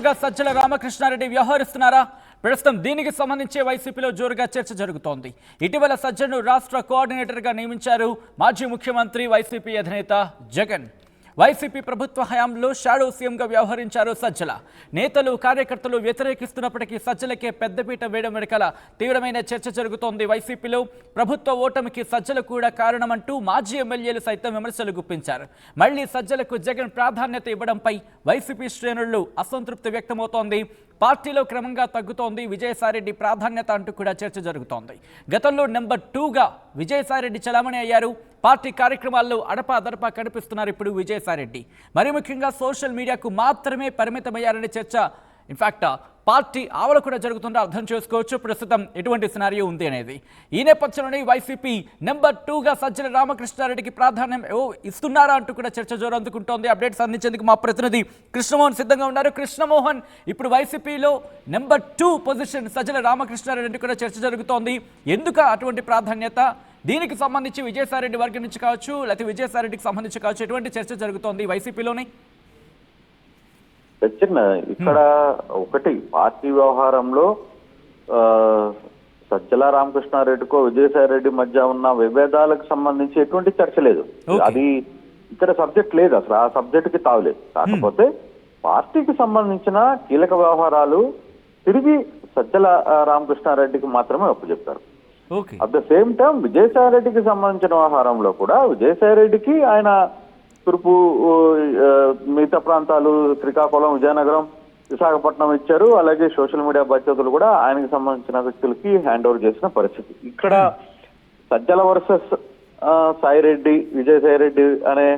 సజ్జల రామకృష్ణారెడ్డి వ్యవహరిస్తున్నారా? ప్రస్తుతం దీనికి సంబంధించి వైసీపీలో జోరుగా చర్చ జరుగుతోంది. ఇటీవల సజ్జలను రాష్ట్ర కోఆర్డినేటర్గా నియమించారు మాజీ ముఖ్యమంత్రి వైసీపీ అధినేత జగన్. వైసీపీ ప్రభుత్వ హయాంలో షాడో సీఎంగా వ్యవహరించారు సజ్జల. నేతలు కార్యకర్తలు వ్యతిరేకిస్తున్నప్పటికీ సజ్జలకే పెద్దపీట వేయడం వెనకాల తీవ్రమైన చర్చ జరుగుతోంది. వైసీపీలో ప్రభుత్వ ఓటమికి సజ్జల కూడా కారణమంటూ మాజీ ఎమ్మెల్యేలు సైతం విమర్శలు గుప్పించారు. మళ్లీ సజ్జలకు జగన్ ప్రాధాన్యత ఇవ్వడంపై వైసీపీ శ్రేణుల్లో అసంతృప్తి వ్యక్తమవుతోంది. పార్టీలో క్రమంగా తగ్గుతోంది విజయసాయిరెడ్డి ప్రాధాన్యత అంటూ కూడా చర్చ జరుగుతోంది. గతంలో నెంబర్ 2గా విజయసాయిరెడ్డి చలామణి అయ్యారు. పార్టీ కార్యక్రమాల్లో అడపాదడపా కనిపిస్తున్నారు ఇప్పుడు విజయసాయిరెడ్డి. మరి ముఖ్యంగా సోషల్ మీడియాకు మాత్రమే పరిమితమయ్యారనే చర్చ ఇన్ఫాక్ట్ పార్టీ ఆవల కూడా జరుగుతుందో అర్థం చేసుకోవచ్చు ప్రస్తుతం ఎటువంటి సినారియో ఉంది అనేది. ఈ నేపథ్యంలోనే వైసీపీ నెంబర్ 2గా సజ్జల రామకృష్ణారెడ్డికి ప్రాధాన్యం ఇస్తున్నారా అంటూ కూడా చర్చ జోరందుకుంటోంది. అప్డేట్స్ అందించేందుకు మా ప్రతినిధి కృష్ణమోహన్ సిద్ధంగా ఉన్నారు. కృష్ణమోహన్, ఇప్పుడు వైసీపీలో నెంబర్ 2 పొజిషన్ సజ్జల రామకృష్ణారెడ్డి కూడా చర్చ జరుగుతోంది. ఎందుకు అటువంటి ప్రాధాన్యత? దీనికి సంబంధించి విజయసాయిరెడ్డి వర్గం నుంచి కావచ్చు, లేకపోతే విజయసాయిరెడ్డికి సంబంధించి కావచ్చు, ఎటువంటి చర్చ జరుగుతోంది వైసీపీలోనే? సచిన్, ఇక్కడ ఒకటి పార్టీ వ్యవహారంలో సజ్జల రామకృష్ణారెడ్డికో విజయసాయిరెడ్డి మధ్య ఉన్న విభేదాలకు సంబంధించి ఎటువంటి చర్చ లేదు. అది ఇక్కడ సబ్జెక్ట్ లేదు, అసలు ఆ సబ్జెక్ట్ కి తావులేదు. కాకపోతే పార్టీకి సంబంధించిన కీలక వ్యవహారాలు తిరిగి సజ్జల రామకృష్ణారెడ్డికి మాత్రమే అప్పచెప్తారు. అట్ ద సేమ్ టైం విజయసాయిరెడ్డికి సంబంధించిన వ్యవహారంలో కూడా విజయసాయిరెడ్డికి ఆయన తూర్పు మిగతా ప్రాంతాలు శ్రీకాకుళం, విజయనగరం, విశాఖపట్నం ఇచ్చారు. అలాగే సోషల్ మీడియా బాధ్యతలు కూడా ఆయనకి సంబంధించిన వ్యక్తులకి హ్యాండ్ ఓవర్ చేసిన పరిస్థితి. ఇక్కడ సజ్జల వర్సెస్ సాయిరెడ్డి, విజయసాయిరెడ్డి అనే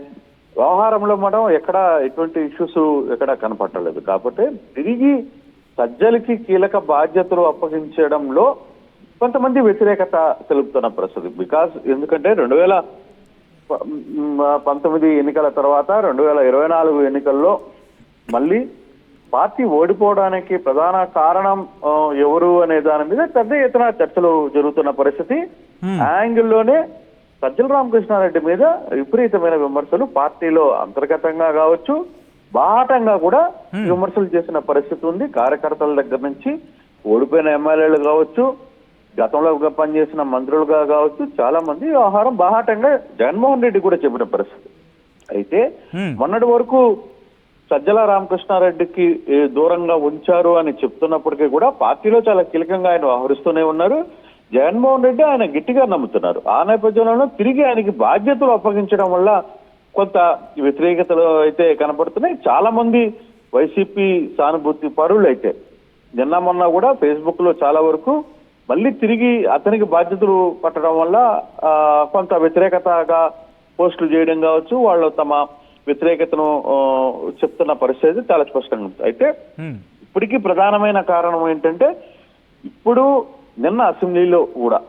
వ్యవహారంలో మనం ఎక్కడ ఎటువంటి ఇష్యూస్ ఎక్కడ కనపట్టలేదు. కాబట్టి తిరిగి సజ్జలకి కీలక బాధ్యతలు అప్పగించడంలో కొంతమంది వ్యతిరేకత తెలుపుతున్న పరిస్థితి. ఎందుకంటే 2019 ఎన్నికల తర్వాత 2024 ఎన్నికల్లో మళ్ళీ పార్టీ ఓడిపోవడానికి ప్రధాన కారణం ఎవరు అనే దాని మీద పెద్ద ఎత్తున చర్చలు జరుగుతున్న పరిస్థితి. యాంగిల్లోనే సజ్జల రామకృష్ణారెడ్డి మీద విపరీతమైన విమర్శలు పార్టీలో అంతర్గతంగా కావచ్చు, బాహాటంగా కూడా విమర్శలు చేసిన పరిస్థితి ఉంది. కార్యకర్తల దగ్గర నుంచి ఓడిపోయిన ఎమ్మెల్యేలు కావచ్చు, గతంలో పనిచేసిన మంత్రులుగా కావచ్చు, చాలా మంది వ్యవహారం బాహాటంగా జగన్మోహన్ రెడ్డి కూడా చెప్పిన పరిస్థితి. అయితే మొన్నటి వరకు సజ్జల రామకృష్ణారెడ్డికి దూరంగా ఉంచారు అని చెప్తున్నప్పటికీ కూడా పార్టీలో చాలా కీలకంగా ఆయన వ్యవహరిస్తూనే ఉన్నారు. జగన్మోహన్ రెడ్డి ఆయన గట్టిగా నమ్ముతున్నారు. ఆ నేపథ్యంలో తిరిగి ఆయనకి బాధ్యతలు అప్పగించడం వల్ల కొంత వ్యతిరేకతలు అయితే కనపడుతున్నాయి. చాలా మంది వైసీపీ సానుభూతి పరులు అయితే నిన్న మొన్న కూడా ఫేస్బుక్ లో చాలా వరకు మళ్ళీ తిరిగి అతనికి బాధ్యతలు పట్టడం వల్ల కొంత వ్యతిరేకతగా పోస్టులు చేయడం కావచ్చు, వాళ్ళు తమ వ్యతిరేకతను చెప్తున్న పరిస్థితి చాలా స్పష్టంగా ఉంది. అయితే ఇప్పటికీ ప్రధానమైన కారణం ఏంటంటే ఇప్పుడు నిన్న అసెంబ్లీలో కూడా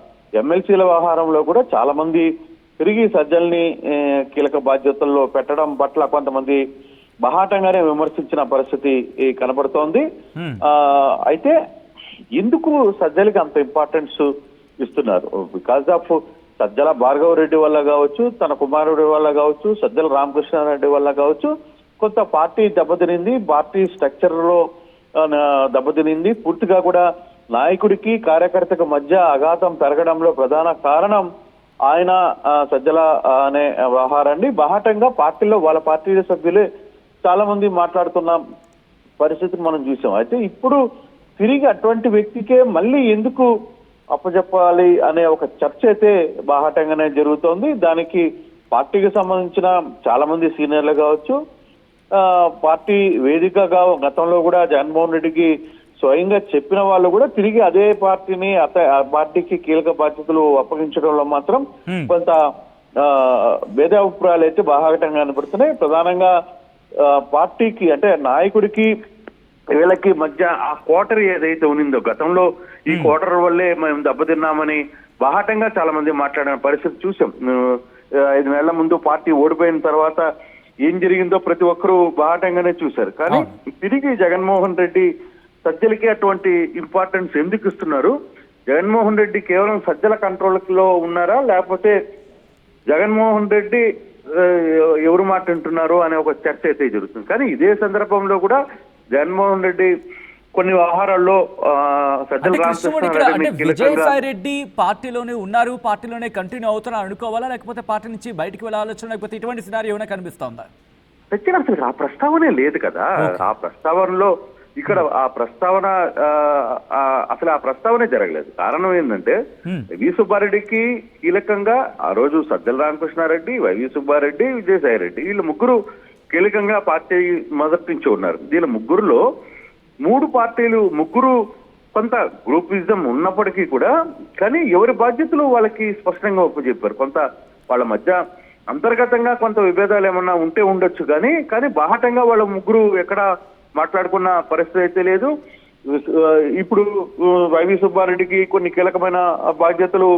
ఎమ్మెల్సీల వ్యవహారంలో కూడా చాలా మంది తిరిగి సజ్జల్ని కీలక బాధ్యతల్లో పెట్టడం పట్ల కొంతమంది బహాటంగానే విమర్శించిన పరిస్థితి కనబడుతోంది. అయితే ఎందుకు సజ్జలకి అంత ఇంపార్టెన్స్ ఇస్తున్నారు? బికాస్ ఆఫ్ సజ్జల భార్గవ రెడ్డి వల్ల కావచ్చు, తన కుమారుడి వల్ల కావచ్చు, సజ్జల రామకృష్ణారెడ్డి వల్ల కావచ్చు, కొంత పార్టీ దెబ్బతినింది, పార్టీ స్ట్రక్చర్ లో దెబ్బతినింది. పూర్తిగా కూడా నాయకుడికి కార్యకర్తకు మధ్య అఘాతం పెరగడంలో ప్రధాన కారణం ఆయన సజ్జల అనే వ్యవహారాన్ని బాహాటంగా పార్టీలో వాళ్ళ పార్టీ సభ్యులే చాలా మంది మాట్లాడుతున్న పరిస్థితిని మనం చూసాం. అయితే ఇప్పుడు తిరిగి అటువంటి వ్యక్తికే మళ్ళీ ఎందుకు అప్పచెప్పాలి అనే ఒక చర్చ అయితే బాహాటంగానే జరుగుతోంది. దానికి పార్టీకి సంబంధించిన చాలా మంది సీనియర్లు కావచ్చు, పార్టీ వేదికగా గతంలో కూడా జగన్మోహన్ రెడ్డికి స్వయంగా చెప్పిన వాళ్ళు కూడా తిరిగి అదే పార్టీని పార్టీకి కీలక బాధ్యతలు అప్పగించడంలో మాత్రం కొంత భేదాభిప్రాయాలు అయితే బాహాటంగా కనపడుతున్నాయి. ప్రధానంగా పార్టీకి అంటే నాయకుడికి వీళ్ళకి మధ్య ఆ క్వార్టర్ ఏదైతే ఉన్నిందో, గతంలో ఈ క్వార్టర్ వల్లే మేము దెబ్బతిన్నామని బాహాటంగా చాలా మంది మాట్లాడిన పరిస్థితి చూసాం. 5 నెలల ముందు పార్టీ ఓడిపోయిన తర్వాత ఏం జరిగిందో ప్రతి ఒక్కరూ బాహాటంగానే చూశారు. కానీ తిరిగి జగన్మోహన్ రెడ్డి సజ్జలకి అటువంటి ఇంపార్టెన్స్ ఎందుకు ఇస్తున్నారు? జగన్మోహన్ రెడ్డి కేవలం సజ్జల కంట్రోల్ లో ఉన్నారా, లేకపోతే జగన్మోహన్ రెడ్డి ఎవరు మాట వింటున్నారు అనే ఒక చర్చ అయితే జరుగుతుంది. కానీ ఇదే సందర్భంలో కూడా జగన్మోహన్ రెడ్డి కొన్ని వ్యవహారాల్లో సజ్జల అంటే విజయసాయి రెడ్డి పార్టీలోనే ఉన్నారు, పార్టీలోనే కంటిన్యూ అవుతున్నారు అనుకోవాలా, లేకపోతే పార్టీ నుంచి బయటికి వెళ్ళే ఆలోచన, లేకపోతే ఇటువంటి సినారియో ఏమైనా కనిపిస్తోందా? అసలు ఆ ప్రస్తావనే లేదు కదా. ఆ ప్రస్తావనలో ఇక్కడ ఆ ప్రస్తావన అసలు ఆ ప్రస్తావనే జరగలేదు. కారణం ఏంటంటే వైవి సుబ్బారెడ్డికి కీలకంగా ఆ రోజు సజ్జల రామకృష్ణారెడ్డి, వైవి సుబ్బారెడ్డి, విజయసాయి రెడ్డి వీళ్ళు ముగ్గురు కీలకంగా పార్టీ మొదటి నుంచి ఉన్నారు. దీని ముగ్గురులో 3 పార్టీలు ముగ్గురు కొంత గ్రూపిజం ఉన్నప్పటికీ కూడా కానీ ఎవరి బాధ్యతలు వాళ్ళకి స్పష్టంగా ఒప్పుచెప్పారు. కొంత వాళ్ళ మధ్య అంతర్గతంగా కొంత విభేదాలు ఏమన్నా ఉంటే ఉండొచ్చు కానీ బాహటంగా వాళ్ళ ముగ్గురు ఎక్కడ మాట్లాడుకున్న పరిస్థితి అయితే లేదు. ఇప్పుడు వైవి సుబ్బారెడ్డికి కొన్ని కీలకమైన బాధ్యతలు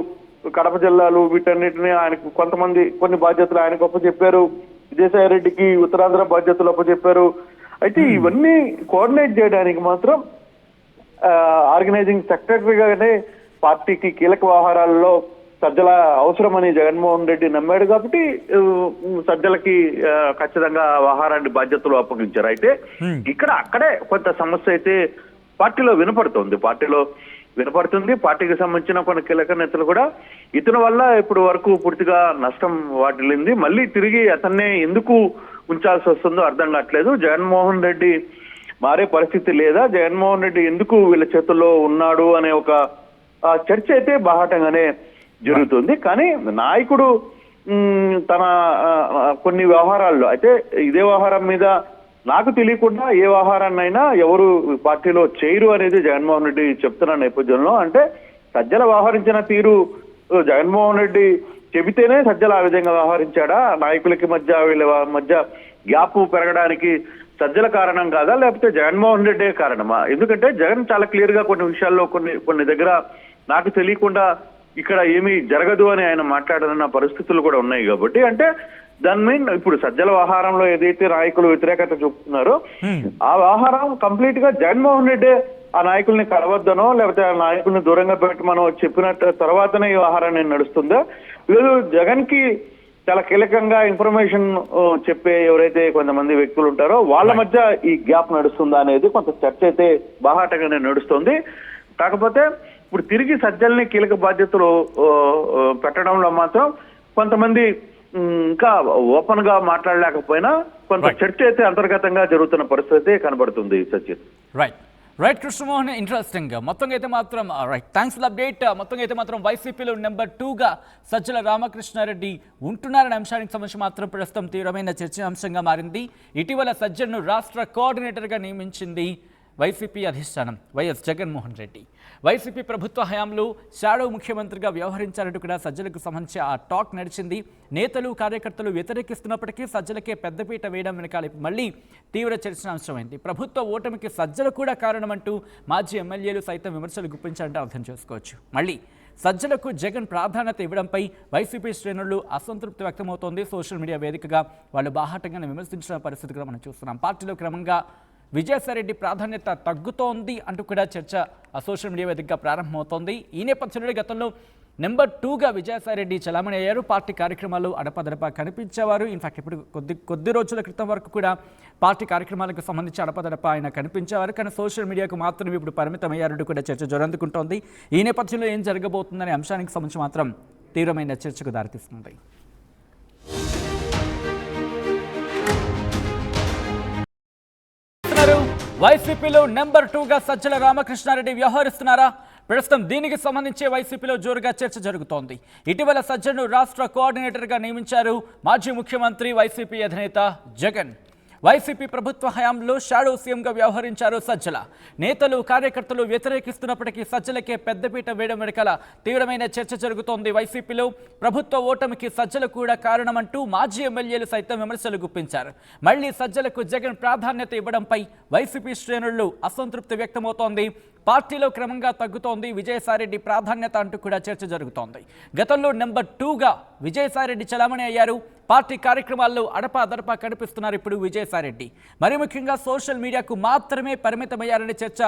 కడప జిల్లాలు వీటన్నిటిని ఆయనకు కొన్ని బాధ్యతలు ఆయనకు అప్పచెప్పారు. విజయసాయి రెడ్డికి ఉత్తరాంధ్ర బాధ్యతలు అప్పచెప్పారు. అయితే ఇవన్నీ కోఆర్డినేట్ చేయడానికి మాత్రం ఆర్గనైజింగ్ సెక్రటరీగానే పార్టీకి కీలక వ్యవహారాల్లో సజ్జల అవసరమని జగన్మోహన్ రెడ్డి నమ్మాడు కాబట్టి సజ్జలకి ఖచ్చితంగా వ్యవహారాన్ని బాధ్యతలు అప్పగించారు. అయితే అక్కడే కొంత సమస్య అయితే పార్టీలో వినపడుతుంది. పార్టీకి సంబంధించిన కొన్ని కీలక నేతలు కూడా ఇతని వల్ల ఇప్పుడు వరకు పూర్తిగా నష్టం వాటిల్లింది, మళ్ళీ తిరిగి అతన్నే ఎందుకు ఉంచాల్సి వస్తుందో అర్థం కావట్లేదు. జగన్మోహన్ రెడ్డి మారే పరిస్థితి లేదా, జగన్మోహన్ రెడ్డి ఎందుకు వీళ్ళ చేతుల్లో ఉన్నాడు అనే ఒక చర్చ అయితే బాహాటంగానే జరుగుతుంది. కానీ నాయకుడు తన కొన్ని వ్యవహారాల్లో అయితే ఇదే వ్యవహారం మీద నాకు తెలియకుండా ఏ వ్యవహారాన్నైనా ఎవరు పార్టీలో చేయరు అనేది జగన్మోహన్ రెడ్డి చెప్తున్న నేపథ్యంలో అంటే సజ్జల వ్యవహరించిన తీరు జగన్మోహన్ రెడ్డి చెబితేనే సజ్జల ఆ విధంగా వ్యవహరించాడా, నాయకులకి మధ్య వీళ్ళ మధ్య గ్యాప్ పెరగడానికి సజ్జల కారణం కాదా, లేకపోతే జగన్మోహన్ రెడ్డే కారణమా? ఎందుకంటే జగన్ చాలా క్లియర్ గా కొన్ని విషయాల్లో కొన్ని దగ్గర నాకు తెలియకుండా ఇక్కడ ఏమీ జరగదు అని ఆయన మాట్లాడనున్న పరిస్థితులు కూడా ఉన్నాయి. కాబట్టి అంటే దాని మీద ఇప్పుడు సజ్జల వ్యవహారంలో ఏదైతే నాయకులు వ్యతిరేకత చూపుతున్నారో ఆ వ్యవహారం కంప్లీట్ గా జగన్మోహన్ రెడ్డి ఆ నాయకుల్ని కలవద్దనో లేకపోతే ఆ నాయకుల్ని దూరంగా పెట్టమనో చెప్పినట్టు తర్వాతనే ఈ వ్యవహారాన్ని నడుస్తుందో, లేదు జగన్ కి చాలా కీలకంగా ఇన్ఫర్మేషన్ చెప్పే ఎవరైతే కొంతమంది వ్యక్తులు ఉంటారో వాళ్ళ మధ్య ఈ గ్యాప్ నడుస్తుందా అనేది కొంత చర్చ అయితే బాహాటంగానే నడుస్తుంది. కాకపోతే ఇప్పుడు తిరిగి సజ్జల్ని కీలక బాధ్యతలు పెట్టడంలో మాత్రం కొంతమంది ఇంకా ఓపెన్ గా మాట్లాడలేకపోయినా కొంత చర్చ అయితే అంతర్గతంగా జరుగుతున్న పరిస్థితి కనబడుతుంది. Sachin right Krishnamohan, interesting. మొత్తంగా అయితే మాత్రం థ్యాంక్స్ ఫర్ ద అప్డేట్. మొత్తంగా అయితే మాత్రం వైసీపీలో నెంబర్ 2గా సజ్జల రామకృష్ణారెడ్డి ఉంటున్నారనే అంశానికి సంబంధించి మాత్రం ప్రస్తుతం తీవ్రమైన చర్చాంశంగా మారింది. ఇటీవల సజ్జలను రాష్ట్ర కోఆర్డినేటర్గా నియమించింది వైసీపీ అధిష్టానం వైఎస్ జగన్మోహన్ రెడ్డి. వైసీపీ ప్రభుత్వ హయాంలో షాడో ముఖ్యమంత్రిగా వ్యవహరించారంటూ కూడా సజ్జలకు సంబంధించి ఆ టాక్ నడిచింది. నేతలు కార్యకర్తలు వ్యతిరేకిస్తున్నప్పటికీ సజ్జలకే పెద్దపీట వేయడం వెనకాల మళ్ళీ తీవ్ర చర్చనాంశమైంది. ప్రభుత్వ ఓటమికి సజ్జలు కూడా కారణమంటూ మాజీ ఎమ్మెల్యేలు సైతం విమర్శలు గుప్పించారంటే అర్థం చేసుకోవచ్చు. మళ్ళీ సజ్జలకు జగన్ ప్రాధాన్యత ఇవ్వడంపై వైసీపీ శ్రేణులు అసంతృప్తి వ్యక్తమవుతోంది. సోషల్ మీడియా వేదికగా వాళ్ళు బాహాటంగానే విమర్శించిన పరిస్థితి కూడా మనం చూస్తున్నాం. పార్టీలో క్రమంగా విజయసాయిరెడ్డి ప్రాధాన్యత తగ్గుతోంది అంటూ కూడా చర్చ సోషల్ మీడియా వేదికగా ప్రారంభమవుతోంది. ఈ నేపథ్యంలో గతంలో నెంబర్ 2గా విజయసాయిరెడ్డి చలామణి అయ్యారు. పార్టీ కార్యక్రమాలు అడపదడప కనిపించేవారు. ఇన్ఫాక్ట్ ఇప్పుడు కొద్ది రోజుల క్రితం వరకు కూడా పార్టీ కార్యక్రమాలకు సంబంధించి అడపదడప ఆయన కనిపించేవారు. కానీ సోషల్ మీడియాకు మాత్రం ఇప్పుడు పరిమితం అయ్యారంటూ కూడా చర్చ జోరందుకుంటోంది. ఈ నేపథ్యంలో ఏం జరగబోతుందనే అంశానికి సంబంధించి మాత్రం తీవ్రమైన చర్చకు దారితీస్తుంది. వైసీపీలో నెంబర్ 2గా సజ్జల రామకృష్ణారెడ్డి వ్యవహరిస్తున్నారా? ప్రస్తుతం దీనికి సంబంధించి వైసీపీలో జోరుగా చర్చ జరుగుతోంది. ఇటీవల సజ్జలను రాష్ట్ర కోఆర్డినేటర్గా నియమించారు మాజీ ముఖ్యమంత్రి వైసీపీ అధినేత జగన్. వైసీపీ ప్రభుత్వ హయాంలో షాడో సీఎంగా వ్యవహరించారు సజ్జల. నేతలు కార్యకర్తలు వ్యతిరేకిస్తున్నప్పటికీ సజ్జలకే పెద్దపీట వేయడం వెనకాల తీవ్రమైన చర్చ జరుగుతోంది. వైసీపీలో ప్రభుత్వ ఓటమికి సజ్జలు కూడా కారణమంటూ మాజీ ఎమ్మెల్యేలు సైతం విమర్శలు గుప్పించారు. మళ్లీ సజ్జలకు జగన్ ప్రాధాన్యత ఇవ్వడంపై వైసీపీ శ్రేణుల్లో అసంతృప్తి వ్యక్తమవుతోంది. పార్టీలో క్రమంగా తగ్గుతోంది విజయసాయిరెడ్డి ప్రాధాన్యత అంటూ కూడా చర్చ జరుగుతోంది. గతంలో నెంబర్ 2గా విజయసాయిరెడ్డి చలామణి అయ్యారు. పార్టీ కార్యక్రమాల్లో అడపా కనిపిస్తున్నారు ఇప్పుడు విజయసాయిరెడ్డి. మరి ముఖ్యంగా సోషల్ మీడియాకు మాత్రమే పరిమితమయ్యారనే చర్చ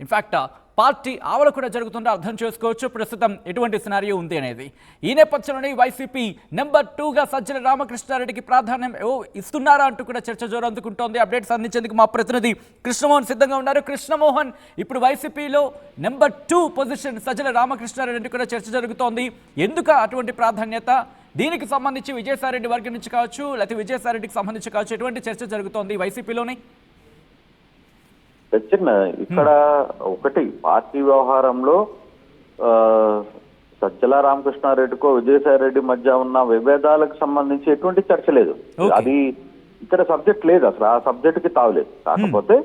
ఇన్ఫాక్ట్ పార్టీ ఆవల కూడా జరుగుతుందో అర్థం చేసుకోవచ్చు ప్రస్తుతం ఎటువంటి సినారియో ఉంది అనేది. ఈ నేపథ్యంలోనే వైసీపీ నెంబర్ 2గా సజ్జల రామకృష్ణారెడ్డికి ప్రాధాన్యం ఇస్తున్నారా అంటూ కూడా చర్చ జోరందుకుంటోంది. అప్డేట్స్ అందించేందుకు మా ప్రతినిధి కృష్ణమోహన్ సిద్ధంగా ఉన్నారు. కృష్ణమోహన్, ఇప్పుడు వైసీపీలో నెంబర్ 2 పొజిషన్ సజ్జల రామకృష్ణారెడ్డి కూడా చర్చ జరుగుతోంది. ఎందుకు అటువంటి ప్రాధాన్యత? దీనికి సంబంధించి విజయసాయిరెడ్డి వర్గం నుంచి కావచ్చు, లేకపోతే విజయసాయిరెడ్డికి సంబంధించి కావచ్చు, ఎటువంటి చర్చ జరుగుతోంది వైసీపీలోని? సచిన్, ఇక్కడ ఒకటి పార్టీ వ్యవహారంలో సజ్జల రామకృష్ణారెడ్డికో విజయసాయిరెడ్డి మధ్య ఉన్న విభేదాలకు సంబంధించి ఎటువంటి చర్చ లేదు. అది ఇక్కడ సబ్జెక్ట్ లేదు, అసలు ఆ సబ్జెక్ట్ కి తావులేదు. కాకపోతే